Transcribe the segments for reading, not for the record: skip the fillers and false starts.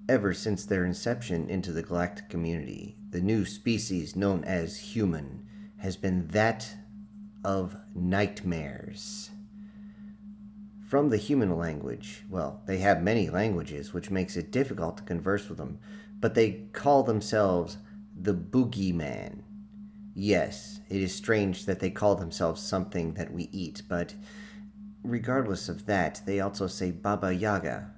Ever since their inception into the galactic community, the new species known as human has been that of nightmares. From the human language, well, they have many languages, which makes it difficult to converse with them, but they call themselves the boogeyman. Yes, it is strange that they call themselves something that we eat, but regardless of that, they also say Baba Yaga.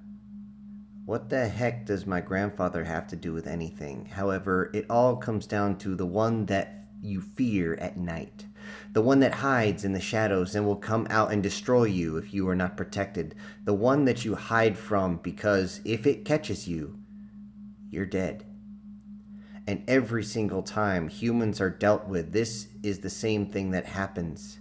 What the heck does my grandfather have to do with anything? However, it all comes down to the one that you fear at night. The one that hides in the shadows and will come out and destroy you if you are not protected. The one that you hide from because if it catches you, you're dead. And every single time humans are dealt with, this is the same thing that happens.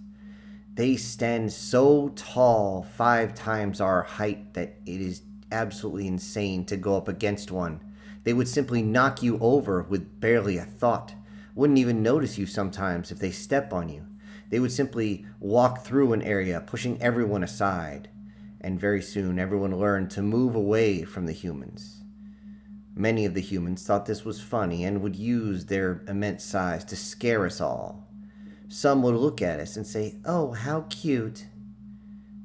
They stand so tall, 5 times our height, that it is absolutely insane to go up against one. They would simply knock you over with barely a thought. Wouldn't even notice you sometimes if they step on you. They would simply walk through an area, pushing everyone aside. And very soon everyone learned to move away from the humans. Many of the humans thought this was funny and would use their immense size to scare us all. Some would look at us and say, "Oh, how cute,"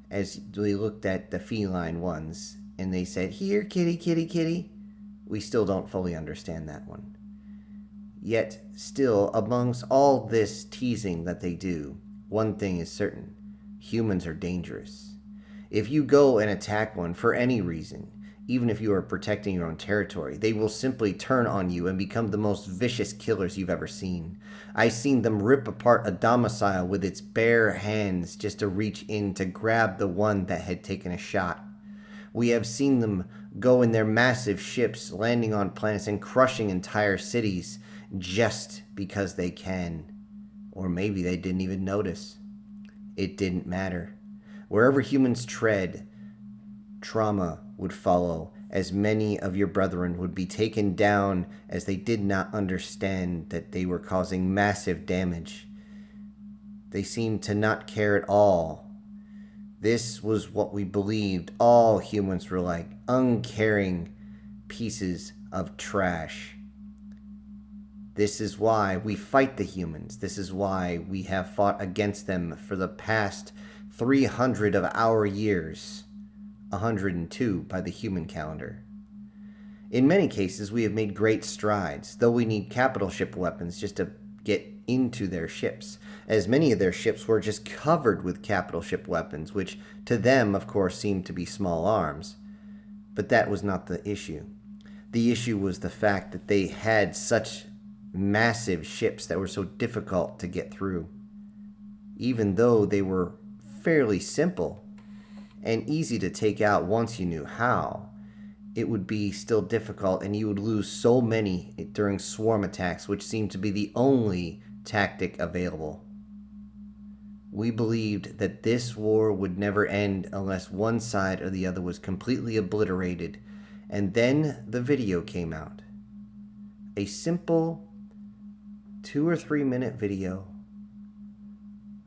as we looked at the feline ones, and they said, "Here, kitty, kitty, kitty." We still don't fully understand that one. Yet, still, amongst all this teasing that they do, one thing is certain: humans are dangerous. If you go and attack one for any reason, even if you are protecting your own territory, they will simply turn on you and become the most vicious killers you've ever seen. I've seen them rip apart a domicile with its bare hands just to reach in to grab the one that had taken a shot. We have seen them go in their massive ships, landing on planets and crushing entire cities just because they can. Or maybe they didn't even notice. It didn't matter. Wherever humans tread, trauma would follow, as many of your brethren would be taken down as they did not understand that they were causing massive damage. They seemed to not care at all. This was what we believed all humans were like: uncaring pieces of trash. This is why we fight the humans. This is why we have fought against them for the past 300 of our years. 102 by the human calendar. In many cases, we have made great strides, though we need capital ship weapons just to get into their ships, as many of their ships were just covered with capital ship weapons, which to them, of course, seemed to be small arms. But that was not the issue. The issue was the fact that they had such massive ships that were so difficult to get through. Even though they were fairly simple and easy to take out once you knew how, it would be still difficult, and you would lose so many during swarm attacks, which seemed to be the only tactic available. We believed that this war would never end unless one side or the other was completely obliterated, and then the video came out. A simple 2 or 3 minute video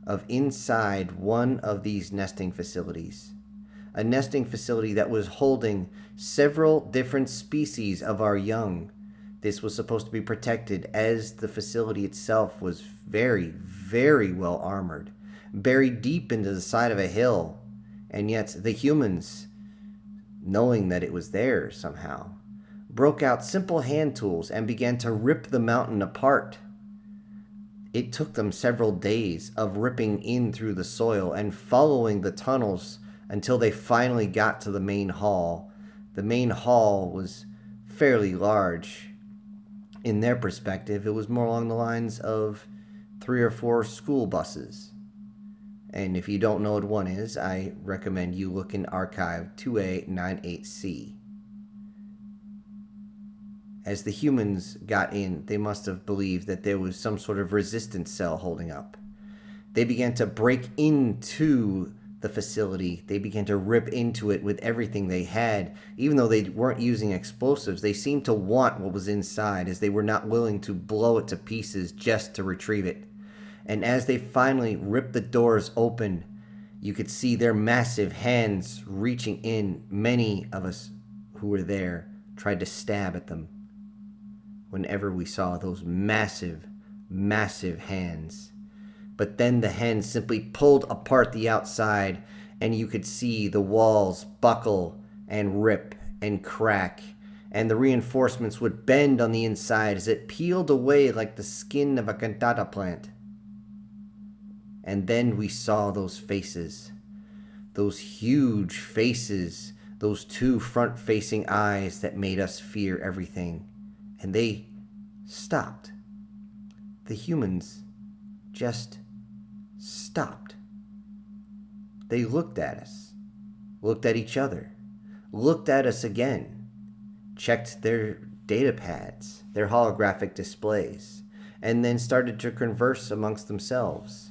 of inside one of these nesting facilities. A nesting facility that was holding several different species of our young. This was supposed to be protected, as the facility itself was very, very well armored, buried deep into the side of a hill. And yet the humans, knowing that it was there somehow, broke out simple hand tools and began to rip the mountain apart. It took them several days of ripping in through the soil and following the tunnels until they finally got to the main hall. The main hall was fairly large. In their perspective, it was more along the lines of 3 or 4 school buses. And if you don't know what one is, I recommend you look in Archive 2A98C. As the humans got in, they must have believed that there was some sort of resistance cell holding up. They began to break into the facility. They began to rip into it with everything they had. Even though they weren't using explosives, they seemed to want what was inside, as they were not willing to blow it to pieces just to retrieve it. And as they finally ripped the doors open, you could see their massive hands reaching in. Many of us who were there tried to stab at them whenever we saw those massive, massive hands. But then the hands simply pulled apart the outside, and you could see the walls buckle and rip and crack, and the reinforcements would bend on the inside as it peeled away like the skin of a cantata plant. And then we saw those faces, those huge faces, those two front-facing eyes that made us fear everything. And they stopped. The humans just stopped. They looked at us, looked at each other, looked at us again, checked their data pads, their holographic displays, and then started to converse amongst themselves.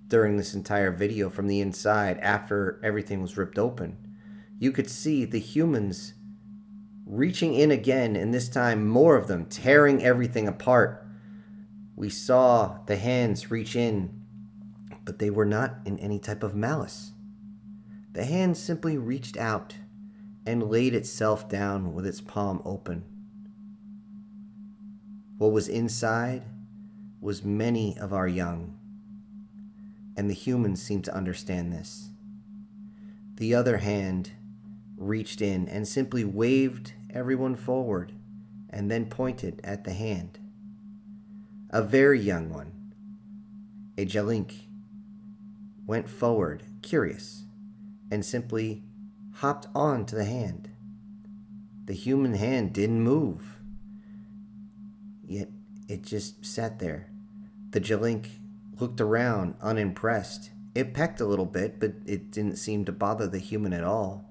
During this entire video from the inside, after everything was ripped open, you could see the humans reaching in again, and this time more of them, tearing everything apart. We saw the hands reach in, but they were not in any type of malice. The hand simply reached out and laid itself down with its palm open. What was inside was many of our young, and the humans seemed to understand this. The other hand reached in and simply waved everyone forward and then pointed at the hand. A very young one, a Jalink, went forward, curious, and simply hopped on to the hand. The human hand didn't move, yet it just sat there. The Jalink looked around, unimpressed. It pecked a little bit, but it didn't seem to bother the human at all.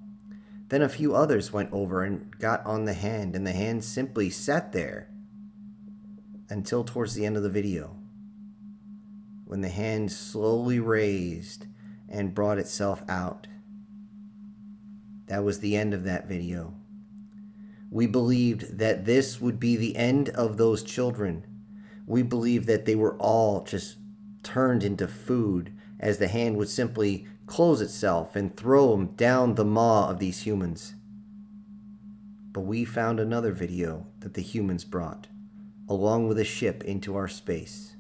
Then a few others went over and got on the hand, and the hand simply sat there until towards the end of the video, when the hand slowly raised and brought itself out. That was the end of that video. We believed that this would be the end of those children. We believed that they were all just turned into food, as the hand would simply close itself and throw them down the maw of these humans. But we found another video that the humans brought, along with a ship, into our space.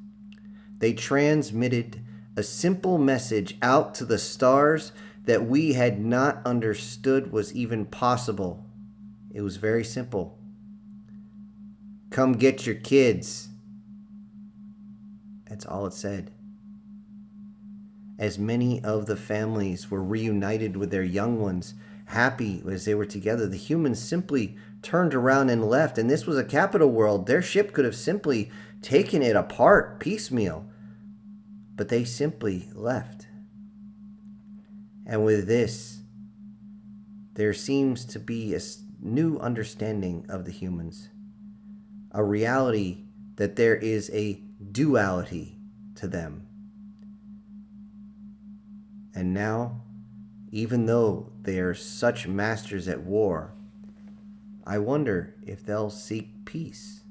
They transmitted a simple message out to the stars that we had not understood was even possible. It was very simple. Come get your kids. That's all it said. As many of the families were reunited with their young ones, happy as they were together, the humans simply turned around and left. And this was a capital world. Their ship could have simply taken it apart piecemeal, but they simply left. And with this, there seems to be a new understanding of the humans, a reality that there is a duality to them. And now, even though they are such masters at war, I wonder if they'll seek peace.